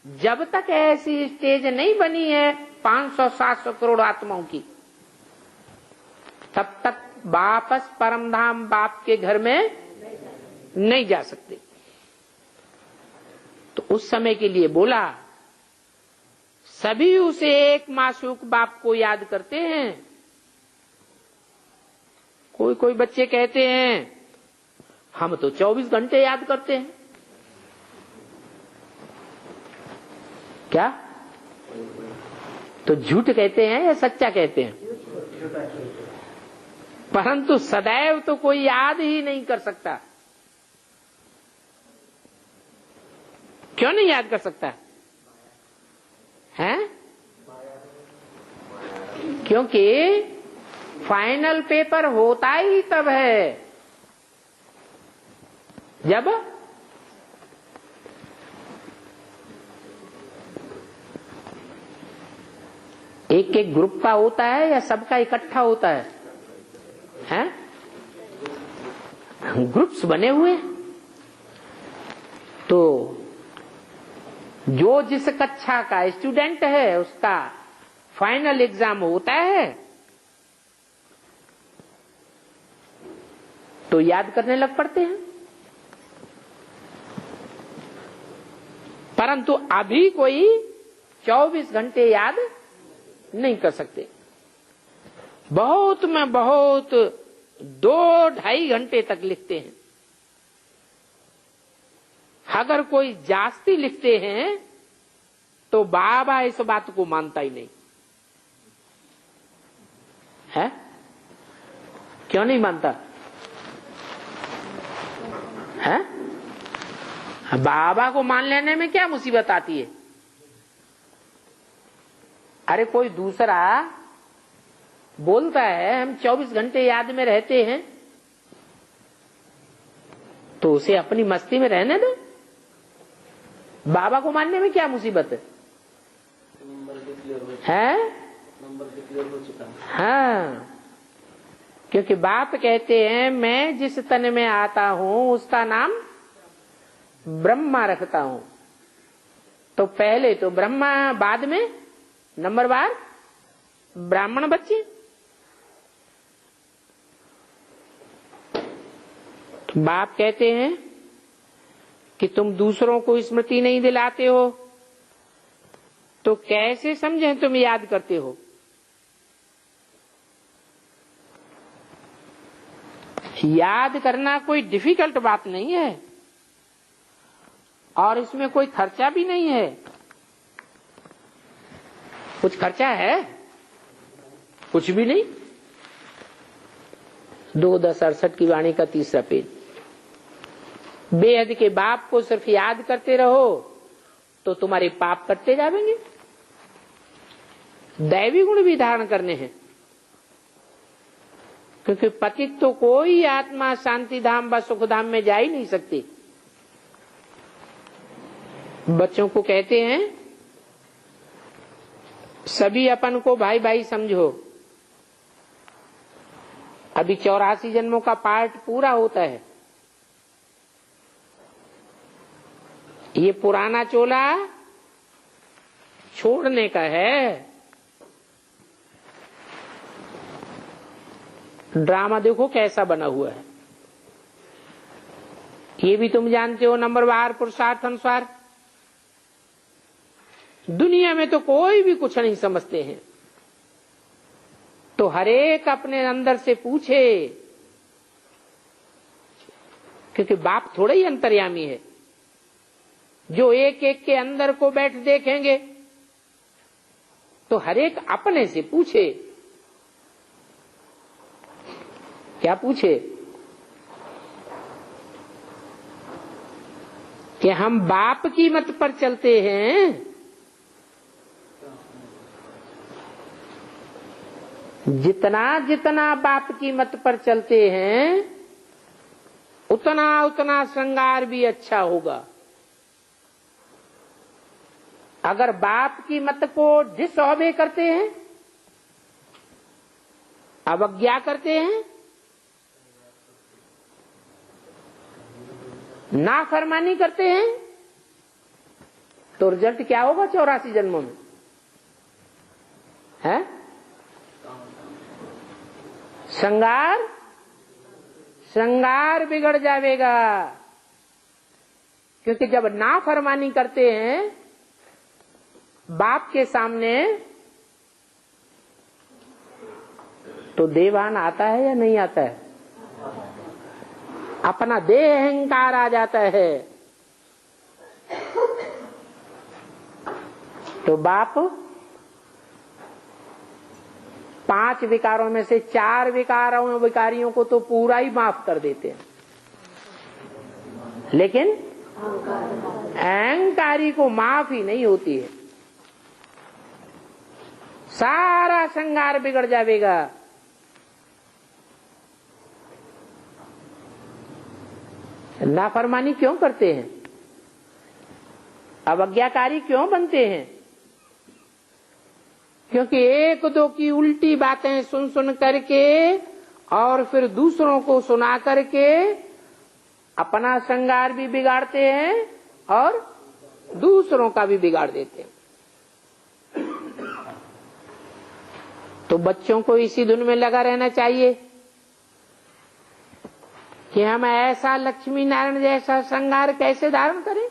A: जब तक ऐसी स्टेज नहीं बनी है 500-700 करोड़ आत्माओं की, तब तक वापस परमधाम बाप के घर में नहीं जा सकते। तो उस समय के लिए बोला सभी उसे एक मासूक बाप को याद करते हैं। कोई कोई बच्चे कहते हैं हम तो 24 घंटे याद करते हैं। क्या तो झूठ कहते हैं या सच्चा कहते हैं? परंतु सदैव तो कोई याद ही नहीं कर सकता। क्यों नहीं याद कर सकता है? क्योंकि फाइनल पेपर होता ही तब है जब एक एक ग्रुप का होता है या सबका इकट्ठा होता है? हैं? ग्रुप्स बने हुए। तो जो जिस कक्षा का स्टूडेंट है उसका फाइनल एग्जाम होता है तो याद करने लग पड़ते हैं। परंतु अभी कोई 24 घंटे याद नहीं कर सकते। बहुत में बहुत 2-2.5 घंटे तक लिखते हैं। अगर कोई जास्ती लिखते हैं तो बाबा इस बात को मानता ही नहीं है। क्यों नहीं मानता है? बाबा को मान लेने में क्या मुसीबत आती है? अरे कोई दूसरा बोलता है हम 24 घंटे याद में रहते हैं तो उसे अपनी मस्ती में रहने दो। बाबा को मानने में क्या मुसीबत है? हाँ, क्योंकि बाप कहते हैं मैं जिस तन में आता हूं उसका नाम ब्रह्मा रखता हूं। तो पहले तो ब्रह्मा, बाद में नंबरवार ब्राह्मण बच्चे। तो बाप कहते हैं कि तुम दूसरों को स्मृति नहीं दिलाते हो तो कैसे समझें तुम याद करते हो? याद करना कोई डिफिकल्ट बात नहीं है और इसमें कोई खर्चा भी नहीं है। कुछ खर्चा है? कुछ भी नहीं। 2:10:68 की वाणी का 3रा पेज। बेहद के बाप को सिर्फ याद करते रहो तो तुम्हारे पाप कटते जाएंगे। दैवी गुण भी धारण करने हैं, क्योंकि पतित तो कोई आत्मा शांति धाम व सुख धाम में जा ही नहीं सकती। बच्चों को कहते हैं सभी अपन को भाई भाई समझो। अभी 84 जन्मों का पार्ट पूरा होता है। ये पुराना चोला छोड़ने का है। ड्रामा देखो कैसा बना हुआ है। ये भी तुम जानते हो नंबरवार पुरुषार्थ अनुसार। दुनिया में तो कोई भी कुछ नहीं समझते हैं, तो हरेक अपने अंदर से पूछे, क्योंकि बाप थोड़ा ही अंतर्यामी है। जो एक एक के अंदर को बैठ देखेंगे तो हरेक अपने से पूछे। क्या पूछे? कि हम बाप की मत पर चलते हैं, जितना जितना बाप की मत पर चलते हैं उतना उतना श्रृंगार भी अच्छा होगा। अगर बाप की मत को डिसऑबे करते हैं, अवज्ञा करते हैं, नाफरमानी करते हैं, तो रिजल्ट क्या होगा 84 जन्मों में? है श्रृंगार बिगड़ जाएगा। क्योंकि जब नाफरमानी करते हैं बाप के सामने, तो देवान आता है या नहीं आता है? अपना देह अहंकार आ जाता है। तो बाप 5 विकारों में से 4 विकारियों को तो पूरा ही माफ कर देते हैं, लेकिन अहंकारी को माफ ही नहीं होती है। सारा श्रृंगार बिगड़ जाएगा। नाफरमानी क्यों करते हैं? अवज्ञाकारी क्यों बनते हैं? क्योंकि एक दो की उल्टी बातें सुन सुन करके और फिर दूसरों को सुना करके अपना श्रृंगार भी बिगाड़ते हैं और दूसरों का भी बिगाड़ देते हैं। तो बच्चों को इसी धुन में लगा रहना चाहिए कि हम ऐसा लक्ष्मी नारायण जैसा श्रृंगार कैसे धारण करें।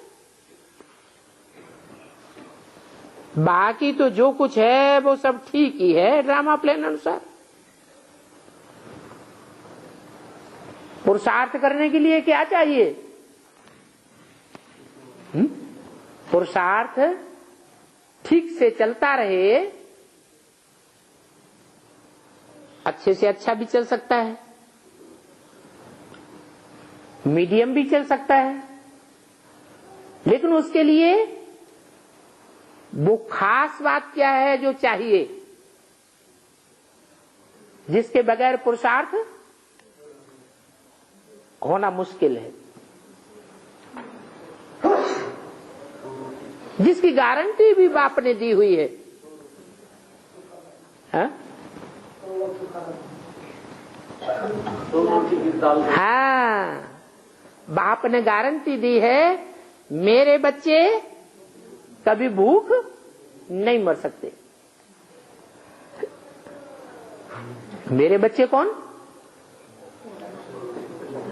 A: बाकी तो जो कुछ है वो सब ठीक ही है ड्रामा प्लान अनुसार। पुरुषार्थ करने के लिए क्या चाहिए? पुरुषार्थ ठीक से चलता रहे, अच्छे से अच्छा भी चल सकता है, मीडियम भी चल सकता है, लेकिन उसके लिए वो खास बात क्या है जो चाहिए, जिसके बगैर पुरुषार्थ होना मुश्किल है, जिसकी गारंटी भी बाप ने दी हुई है। हाँ, बाप ने गारंटी दी है, मेरे बच्चे कभी भूख नहीं मर सकते। मेरे बच्चे कौन?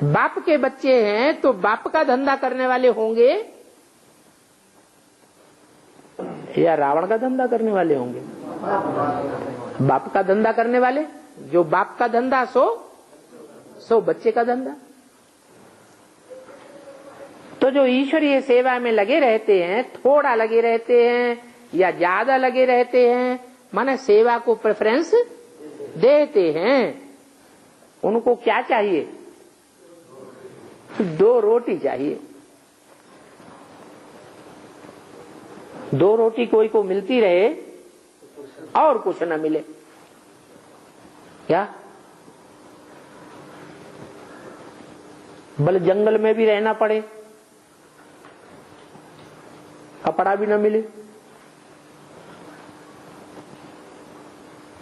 A: बाप के बच्चे हैं, तो बाप का धंधा करने वाले होंगे या रावण का धंधा करने वाले होंगे? बाप का धंधा करने वाले। जो बाप का धंधा सो बच्चे का धंधा। तो जो ईश्वरीय सेवा में लगे रहते हैं, थोड़ा लगे रहते हैं या ज्यादा लगे रहते हैं, माने सेवा को प्रेफरेंस देते हैं, उनको क्या चाहिए? 2 रोटी चाहिए। 2 रोटी कोई को मिलती रहे और कुछ न मिले, क्या भले जंगल में भी रहना पड़े, कपड़ा भी न मिले,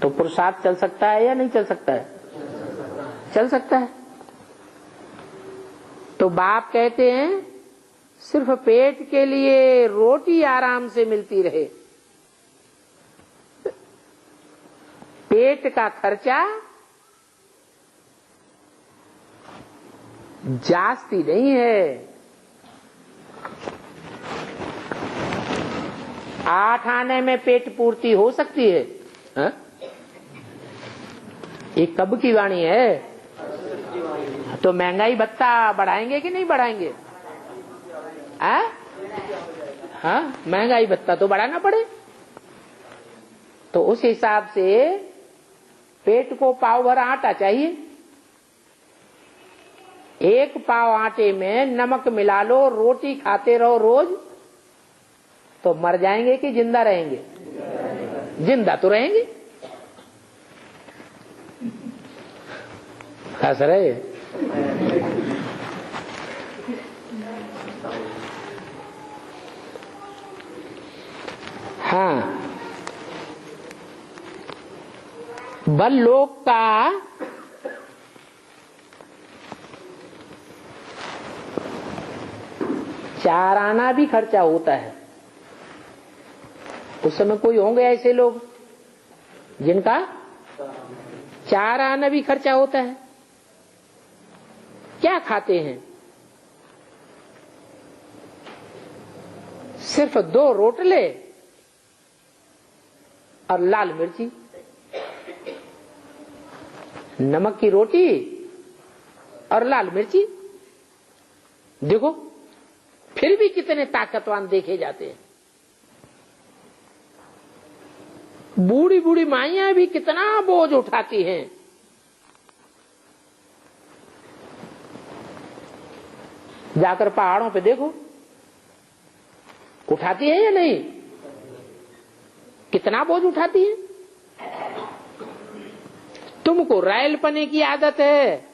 A: तो पुरुषार्थ चल सकता है या नहीं चल सकता है? चल सकता है। तो बाप कहते हैं सिर्फ पेट के लिए रोटी आराम से मिलती रहे, पेट का खर्चा जास्ती नहीं है। 8 आने में पेट पूर्ति हो सकती है। हा? ये कब की वाणी है? तो महंगाई भत्ता बढ़ाएंगे कि नहीं बढ़ाएंगे? हाँ, महंगाई भत्ता तो बढ़ाना पड़े। तो उस हिसाब से पेट को पाव भर आटा चाहिए। 1 पाव आटे में नमक मिला लो, रोटी खाते रहो रोज, तो मर जाएंगे कि जिंदा रहेंगे? जिंदा तो रहेंगे। हंस रहे? हाँ, बल लोक का चार आना भी खर्चा होता है। उस समय कोई होंगे ऐसे लोग जिनका चार आना भी खर्चा होता है। क्या खाते हैं? सिर्फ 2 रोटले और लाल मिर्ची, नमक की रोटी और लाल मिर्ची। देखो फिर भी कितने ताकतवान देखे जाते हैं। बूढ़ी बूढ़ी माइयां भी कितना बोझ उठाती हैं। जाकर पहाड़ों पे देखो, उठाती है या नहीं? कितना बोझ उठाती है। तुमको रैल पने की आदत है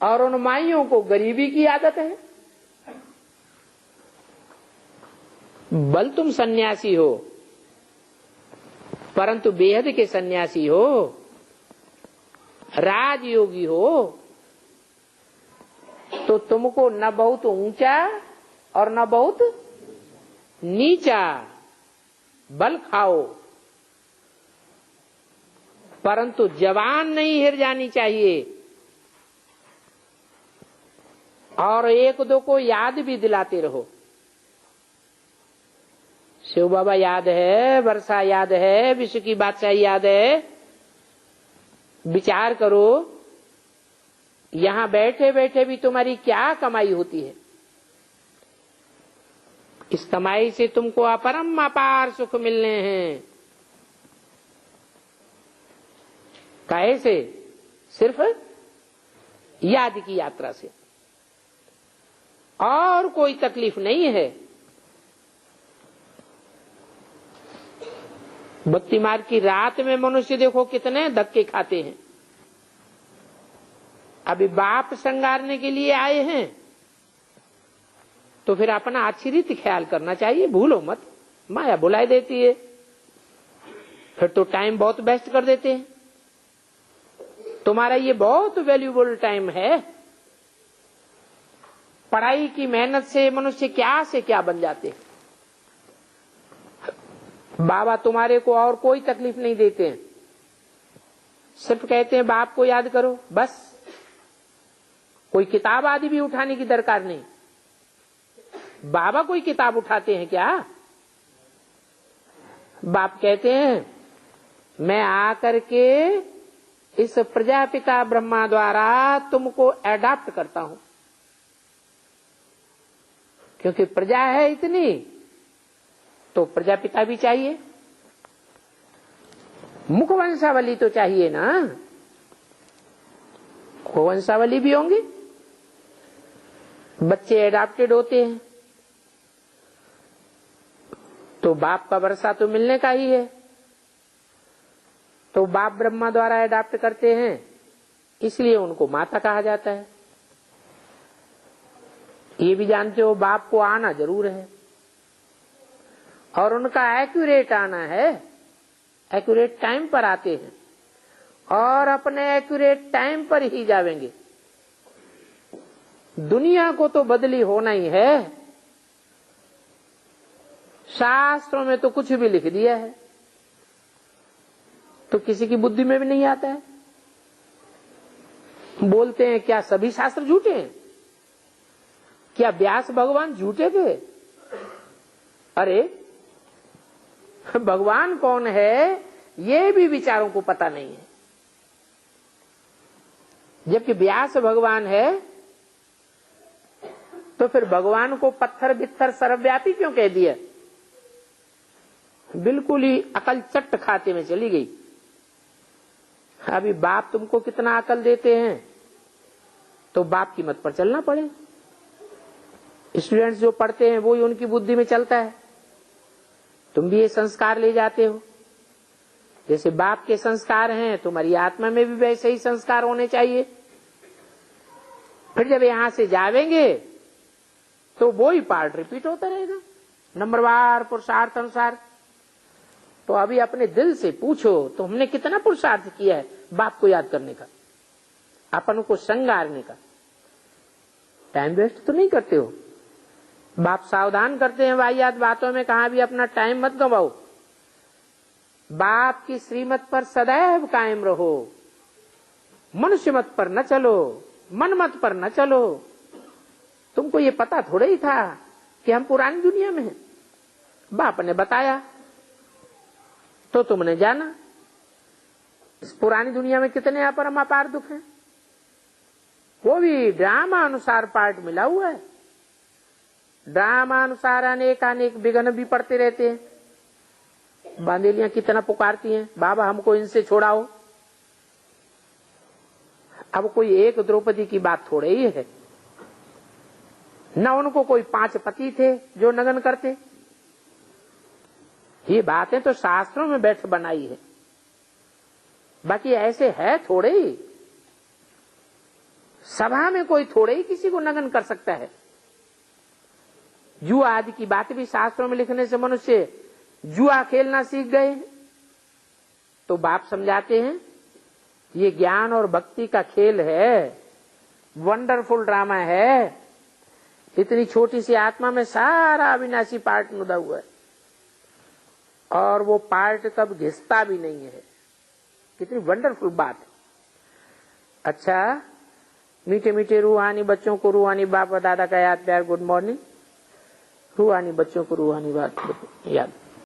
A: और उन माइयों को गरीबी की आदत है। बल तुम सन्यासी हो, परंतु बेहद के सन्यासी हो, राजयोगी हो, तो तुमको न बहुत ऊंचा और न बहुत नीचा बल खाओ, परंतु जवान नहीं हिर जानी चाहिए। और 1-2 को याद भी दिलाते रहो। शिव बाबा याद है, वर्षा याद है, विश्व की बादशाही याद है। विचार करो, यहां बैठे बैठे भी तुम्हारी क्या कमाई होती है। इस कमाई से तुमको अपरम अपार सुख मिलने हैं। काहे से? सिर्फ याद की यात्रा से, और कोई तकलीफ नहीं है। भक्ति मार्ग की रात में मनुष्य देखो कितने धक्के खाते हैं। अभी बाप श्रृंगारने के लिए आए हैं तो फिर अपना अच्छी रीति ख्याल करना चाहिए। भूलो मत, माया बुलाई देती है, फिर तो टाइम बहुत वेस्ट कर देते हैं। तुम्हारा ये बहुत वैल्यूएबल टाइम है। पढ़ाई की मेहनत से मनुष्य क्या से क्या बन जाते हैं। बाबा तुम्हारे को और कोई तकलीफ नहीं देते हैं, सिर्फ कहते हैं बाप को याद करो, बस। कोई किताब आदि भी उठाने की दरकार नहीं। बाबा कोई किताब उठाते हैं क्या? बाप कहते हैं मैं आकर के इस प्रजापिता ब्रह्मा द्वारा तुमको अडॉप्ट करता हूं, क्योंकि प्रजा है इतनी तो प्रजापिता भी चाहिए, मुखवंशावली तो चाहिए ना। वंशावली भी होंगे। बच्चे एडाप्टेड होते हैं तो बाप का वर्षा तो मिलने का ही है। तो बाप ब्रह्मा द्वारा एडाप्ट करते हैं, इसलिए उनको माता कहा जाता है। ये भी जानते हो बाप को आना जरूर है, और उनका एक्यूरेट आना है। एक्यूरेट टाइम पर आते हैं और अपने एक्यूरेट टाइम पर ही जावेंगे। दुनिया को तो बदली होना ही है। शास्त्रों में तो कुछ भी लिख दिया है, तो किसी की बुद्धि में भी नहीं आता है। बोलते हैं क्या सभी शास्त्र झूठे हैं? क्या व्यास भगवान झूठे थे? अरे भगवान कौन है ये भी विचारों को पता नहीं है। जबकि व्यास भगवान है तो फिर भगवान को पत्थर बित्थर सर्वव्यापी क्यों कह दिया? बिल्कुल ही अकल चट्ट खाते में चली गई। अभी बाप तुमको कितना अकल देते हैं तो बाप की मत पर चलना पड़े। स्टूडेंट्स जो पढ़ते हैं वो ही उनकी बुद्धि में चलता है। तुम भी ये संस्कार ले जाते हो, जैसे बाप के संस्कार हैं तुम्हारी आत्मा में भी वैसे ही संस्कार होने चाहिए। फिर जब यहां से जावेंगे तो वो ही पार्ट रिपीट होता रहेगा। नंबरवार पुरुषार्थ अनुसार। तो अभी अपने दिल से पूछो तो हमने कितना पुरुषार्थ किया है बाप को याद करने का, अपन को संगारने का। टाइम वेस्ट तो नहीं करते हो? बाप सावधान करते हैं वाहियात बातों में, कहा भी अपना टाइम मत गवाओ, बाप की श्रीमत पर सदैव कायम रहो, मनुष्य मत पर न चलो, मन मत पर न चलो। तुमको ये पता थोड़ा ही था कि हम पुरानी दुनिया में हैं, बाप ने बताया तो तुमने जाना। इस पुरानी दुनिया में कितने अपरम अपार दुख हैं, वो भी ड्रामा अनुसार पार्ट मिला हुआ है। ड्रामा अनुसार अनेक अनेक विघ्न भी पड़ते रहते हैं। बांदेलियां कितना पुकारती हैं, बाबा हमको इनसे छोड़ाओ। अब कोई एक द्रौपदी की बात थोड़े ही है, न उनको कोई 5 पति थे जो नगन करते। ये बातें तो शास्त्रों में बैठ बनाई है, बाकी ऐसे है थोड़े ही। सभा में कोई थोड़े ही किसी को नगन कर सकता है। जुआ आदि की बात भी शास्त्रों में लिखने से मनुष्य जुआ खेलना सीख गए। तो बाप समझाते हैं ये ज्ञान और भक्ति का खेल है, वंडरफुल ड्रामा है। इतनी छोटी सी आत्मा में सारा अविनाशी पार्ट मुदा हुआ है और वो पार्ट कब घिसता भी नहीं है। कितनी वंडरफुल बात है। अच्छा, मीठे मीठे रूहानी बच्चों को रूहानी बाप और दादा का याद प्यार गुड मॉर्निंग। रूहानी बच्चों को रूहानी बात याद।